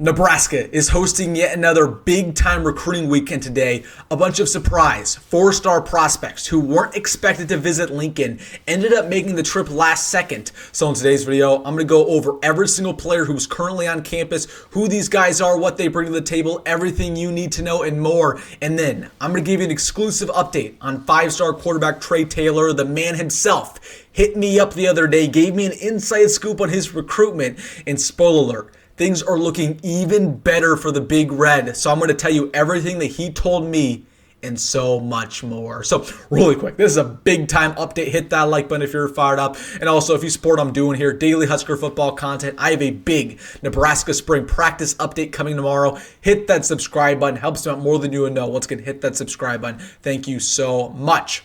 Nebraska is hosting yet another big-time recruiting weekend today. A bunch of surprise four-star prospects who weren't expected to visit Lincoln ended up making the trip last second. So in today's video, I'm going to go over every single player who's currently on campus, who these guys are, what they bring to the table, everything you need to know, and more. And then I'm going to give you an exclusive update on five-star quarterback Trae Taylor, the man himself. Hit me up the other day, gave me an inside scoop on his recruitment, and spoiler alert, things are looking even better for the Big Red. So I'm going to tell you everything that he told me and so much more. So really quick, this is a big time update. Hit that like button if you're fired up. And also if you support what I'm doing here, daily Husker football content. I have a big Nebraska spring practice update coming tomorrow. Hit that subscribe button. Helps me out more than you would know. Once again, hit that subscribe button. Thank you so much.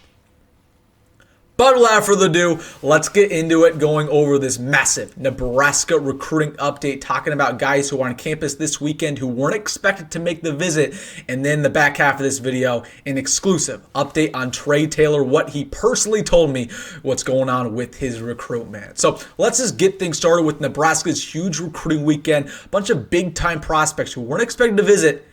But without further ado, let's get into it, going over this massive Nebraska recruiting update, talking about guys who are on campus this weekend who weren't expected to make the visit, and then the back half of this video, an exclusive update on Trae Taylor, what he personally told me, what's going on with his recruitment. So let's just get things started with Nebraska's huge recruiting weekend. A bunch of big-time prospects who weren't expected to visit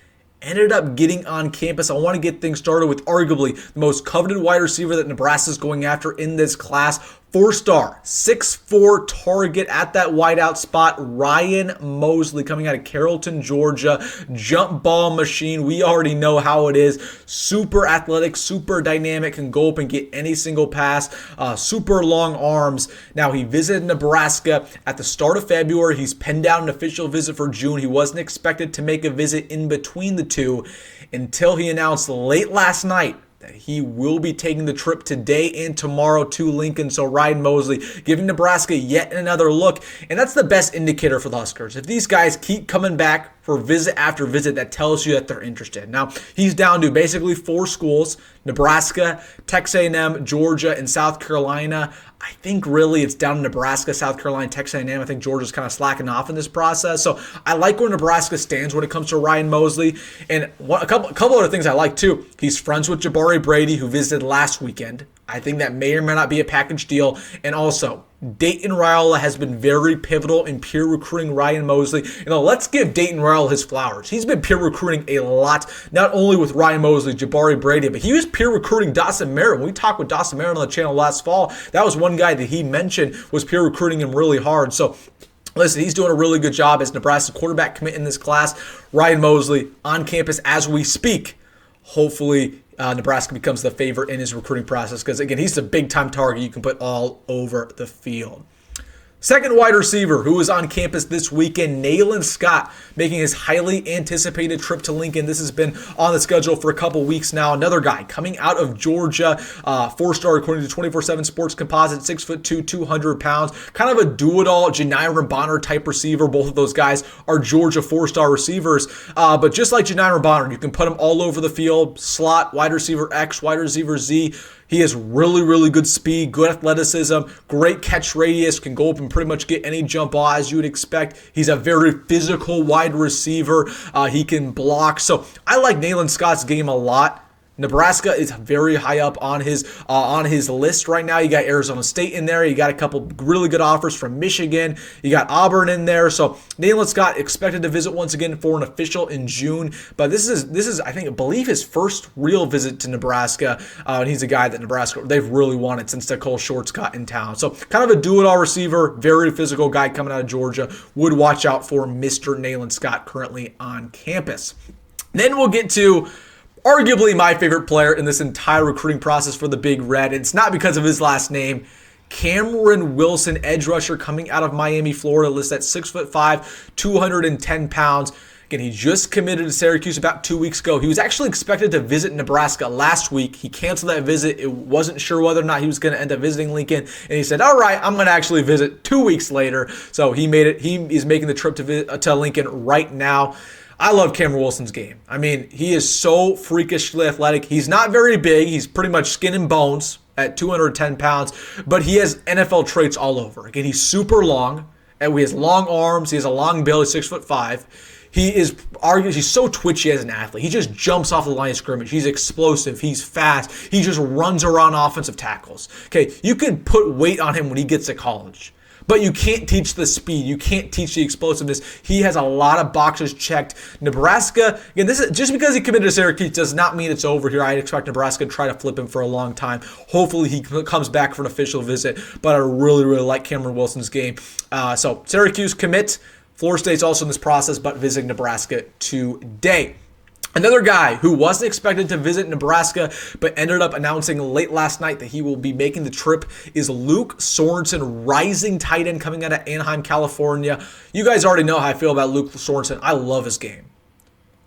ended up getting on campus. I want to get things started with arguably the most coveted wide receiver that Nebraska is going after in this class. Four-star, 6'4" target at that wideout spot, Ryan Mosley, coming out of Carrollton, Georgia. Jump ball machine. We already know how it is. Super athletic, super dynamic, can go up and get any single pass. Super long arms. Now, he visited Nebraska at the start of February. He's penned down an official visit for June. He wasn't expected to make a visit in between the two until he announced late last night that he will be taking the trip today and tomorrow to Lincoln. So Ryan Mosley giving Nebraska yet another look. And that's the best indicator for the Huskers. If these guys keep coming back for visit after visit, that tells you that they're interested. Now, he's down to basically four schools: Nebraska, Texas A&M, Georgia, and South Carolina. I think really it's down to Nebraska, South Carolina, Texas A&M. I think Georgia's kind of slacking off in this process. So I like where Nebraska stands when it comes to Ryan Mosley. And a couple other things I like too. He's friends with Jabari Brady, who visited last weekend. I think that may or may not be a package deal. And also, Deion Raiola has been very pivotal in peer recruiting Ryan Mosley. Let's give Deion Raiola his flowers. He's been peer recruiting a lot, not only with Ryan Mosley, Jabari Brady, but he was peer recruiting Dawson Merritt. When we talked with Dawson Merritt on the channel last fall, that was one guy that he mentioned was peer recruiting him really hard. So listen, he's doing a really good job as Nebraska's quarterback commit in this class. Ryan Mosley on campus as we speak. Hopefully, Nebraska becomes the favorite in his recruiting process because, again, he's a big-time target you can put all over the field. Second wide receiver who is on campus this weekend, Nayland Scott, making his highly anticipated trip to Lincoln. This has been on the schedule for a couple weeks now. Another guy coming out of Georgia, four-star according to 24/7 Sports Composite, 6'2", 200 pounds. Kind of a do-it-all, Janiran Bonner type receiver. Both of those guys are Georgia four-star receivers. But just like Janiran Bonner, you can put him all over the field: slot, wide receiver X, wide receiver Z. He has really, really good speed, good athleticism, great catch radius, can go up and pretty much get any jump ball as you would expect. He's a very physical wide receiver. He can block. So I like Nayland Scott's game a lot. Nebraska is very high up on his list right now. You got Arizona State in there. You got a couple really good offers from Michigan. You got Auburn in there. So Nayland Scott expected to visit once again for an official in June. But this is I believe his first real visit to Nebraska. And he's a guy that Nebraska they've really wanted since Nicole Shorts got in town. So kind of a do-it-all receiver, very physical guy coming out of Georgia. Would watch out for Mr. Nayland Scott currently on campus. Then we'll get to arguably my favorite player in this entire recruiting process for the Big Red. It's not because of his last name. Cameron Wilson, edge rusher coming out of Miami, Florida, listed at 6'5", 210 pounds. Again, he just committed to Syracuse about 2 weeks ago. He was actually expected to visit Nebraska last week. He canceled that visit. It wasn't sure whether or not he was going to end up visiting Lincoln. And he said, all right, I'm going to actually visit 2 weeks later. So he made it. He is making the trip to Lincoln right now. I love Cameron Wilson's game. I mean, he is so freakishly athletic. He's not very big. He's pretty much skin and bones at 210 pounds, but he has NFL traits all over. Again, he's super long, and he has long arms. He has a long build. He's 6'5". He's so twitchy as an athlete. He just jumps off the line of scrimmage. He's explosive. He's fast. He just runs around offensive tackles. Okay, you can put weight on him when he gets to college. But you can't teach the speed. You can't teach the explosiveness. He has a lot of boxes checked. Nebraska, again, this is just because he committed to Syracuse does not mean it's over here. I expect Nebraska to try to flip him for a long time. Hopefully he comes back for an official visit. But I really, really like Cameron Wilson's game. So Syracuse commit. Florida State's also in this process, but visiting Nebraska today. Another guy who wasn't expected to visit Nebraska but ended up announcing late last night that he will be making the trip is Luke Sorensen, rising tight end coming out of Anaheim, California. You guys already know how I feel about Luke Sorensen. I love his game.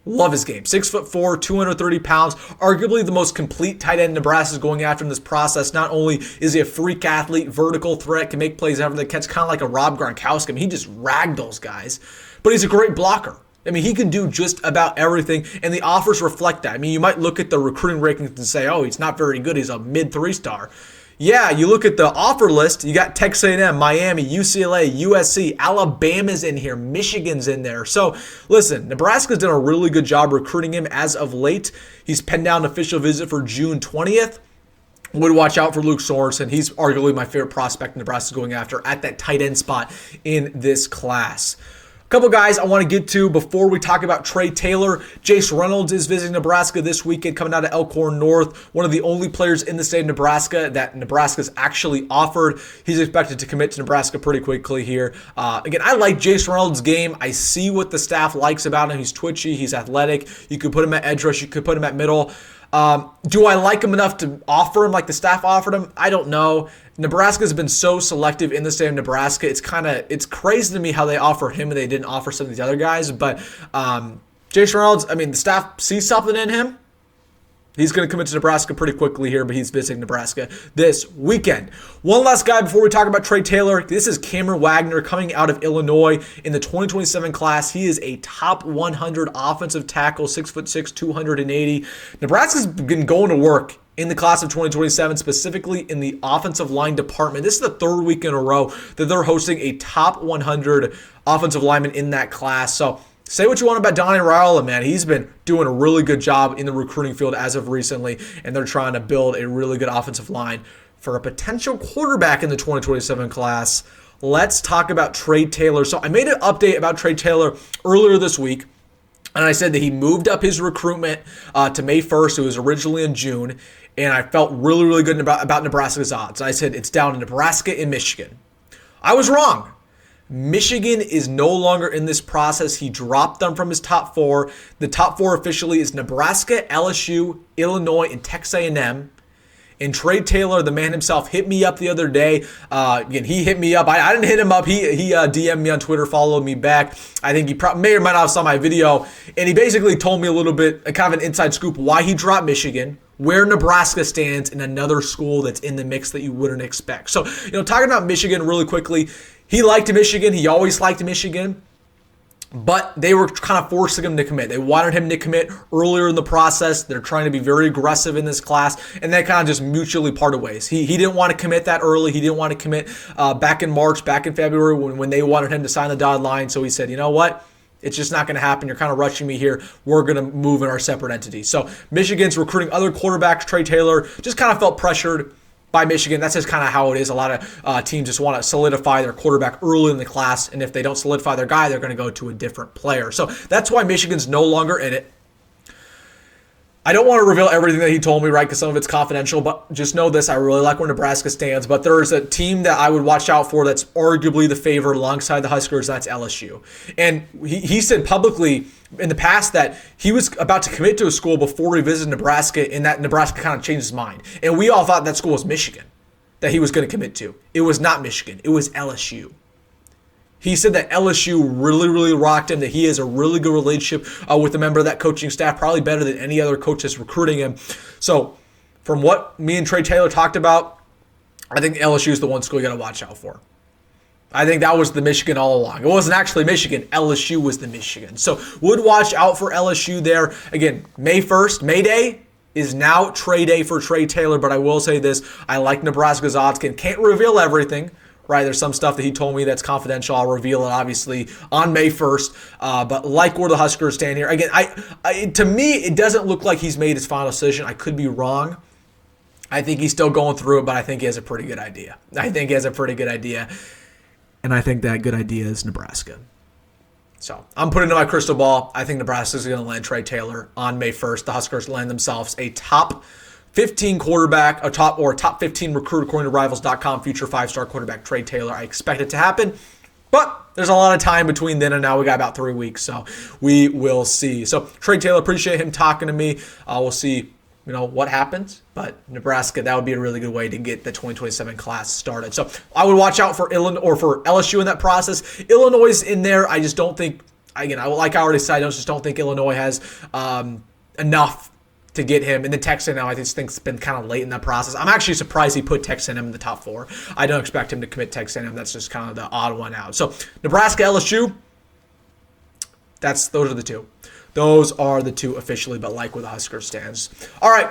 Love his game. 6'4", 230 pounds, arguably the most complete tight end Nebraska is going after in this process. Not only is he a freak athlete, vertical threat, can make plays after the catch, kind of like a Rob Gronkowski. I mean, he just ragdolls guys, but he's a great blocker. I mean, he can do just about everything, and the offers reflect that. I mean, you might look at the recruiting rankings and say, oh, he's not very good. He's a mid 3-star. Yeah, you look at the offer list, you got Texas A&M, Miami, UCLA, USC, Alabama's in here, Michigan's in there. So, listen, Nebraska's done a really good job recruiting him as of late. He's penned down an official visit for June 20th. Would watch out for Luke Sorensen. He's arguably my favorite prospect Nebraska's going after at that tight end spot in this class. A couple guys I want to get to before we talk about Trae Taylor. Jace Reynolds is visiting Nebraska this weekend, coming out of Elkhorn North. One of the only players in the state of Nebraska that Nebraska's actually offered. He's expected to commit to Nebraska pretty quickly here. Again, I like Jace Reynolds' game. I see what the staff likes about him. He's twitchy. He's athletic. You could put him at edge rush. You could put him at middle. Do I like him enough to offer him like the staff offered him? I don't know. Nebraska's been so selective in the state of Nebraska. It's crazy to me how they offer him and they didn't offer some of these other guys. But Jace Reynolds, I mean, the staff sees something in him. He's going to commit to Nebraska pretty quickly here, but he's visiting Nebraska this weekend. One last guy before we talk about Trae Taylor. This is Cameron Wagner coming out of Illinois in the 2027 class. He is a top 100 offensive tackle, 6'6", 280. Nebraska's been going to work in the class of 2027, specifically in the offensive line department. This is the third week in a row that they're hosting a top 100 offensive lineman in that class. So, say what you want about Donnie Raiola, man. He's been doing a really good job in the recruiting field as of recently, and they're trying to build a really good offensive line for a potential quarterback in the 2027 class. Let's talk about Trae Taylor. So I made an update about Trae Taylor earlier this week, and I said that he moved up his recruitment to May 1st. It was originally in June, and I felt really, really good about Nebraska's odds. I said it's down to Nebraska and Michigan. I was wrong. Michigan is no longer in this process. He dropped them from his top four. The top four officially is Nebraska, LSU, Illinois, and Texas A&M. And Trae Taylor, the man himself, hit me up the other day. Again, he hit me up. I didn't hit him up. He DM'd me on Twitter, followed me back. I think he may or might not have saw my video. And he basically told me a little bit, kind of an inside scoop, why he dropped Michigan, where Nebraska stands, and another school that's in the mix that you wouldn't expect. So, talking about Michigan really quickly, he liked Michigan. He always liked Michigan. But they were kind of forcing him to commit. They wanted him to commit earlier in the process. They're trying to be very aggressive in this class, and they kind of just mutually parted ways. He didn't want to commit that early. He didn't want to commit back in March, back in February when they wanted him to sign the dotted line. So he said, you know what? It's just not going to happen. You're kind of rushing me here. We're going to move in our separate entities. So Michigan's recruiting other quarterbacks. Trae Taylor just kind of felt pressured by Michigan. That's just kind of how it is. A lot of teams just want to solidify their quarterback early in the class, and if they don't solidify their guy, they're going to go to a different player. So that's why Michigan's no longer in it. I don't want to reveal everything that he told me, right, because some of it's confidential, but just know this, I really like where Nebraska stands, but there's a team that I would watch out for that's arguably the favorite alongside the Huskers, that's LSU. And he said publicly in the past that he was about to commit to a school before he visited Nebraska, and that Nebraska kind of changed his mind. And we all thought that school was Michigan that he was going to commit to. It was not Michigan. It was LSU. He said that LSU really, really rocked him, that he has a really good relationship with a member of that coaching staff, probably better than any other coach that's recruiting him. So from what me and Trae Taylor talked about, I think LSU is the one school you got to watch out for. I think that was the Michigan all along. It wasn't actually Michigan. LSU was the Michigan. So would watch out for LSU there. Again, May 1st, May Day, is now Trae Day for Trae Taylor, but I will say this, I like Nebraska's odds. Can't reveal everything. Right, there's some stuff that he told me that's confidential. I'll reveal it, obviously, on May 1st. But like where the Huskers stand here. Again, to me, it doesn't look like he's made his final decision. I could be wrong. I think he's still going through it, but I think he has a pretty good idea. and I think that good idea is Nebraska. So I'm putting in my crystal ball. I think Nebraska is going to land Trae Taylor on May 1st. The Huskers land themselves a top 15 quarterback, a top 15 recruit according to Rivals.com, future 5-star quarterback Trae Taylor. I expect it to happen, but there's a lot of time between then and now. We got about 3 weeks, so we will see. So Trae Taylor, appreciate him talking to me. We'll see, what happens. But Nebraska, that would be a really good way to get the 2027 class started. So I would watch out for Illinois or for LSU in that process. Illinois is in there. I just don't think, again, like I already said, I just don't think Illinois has enough to get him. And then Texas now, I just think it's been kind of late in that process. I'm actually surprised he put Texas A&M in the top 4. I don't expect him to commit Texas A&M. That's just kind of the odd one out. So Nebraska, LSU, those are the two. Those are the two officially, but like where the Huskers stands. All right,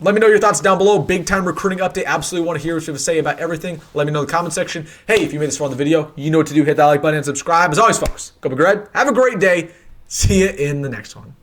let me know your thoughts down below. Big time recruiting update. Absolutely want to hear what you have to say about everything. Let me know in the comment section. Hey, if you made this far in the video, you know what to do. Hit that like button and subscribe. As always, folks, go Big Red. Have a great day. See you in the next one.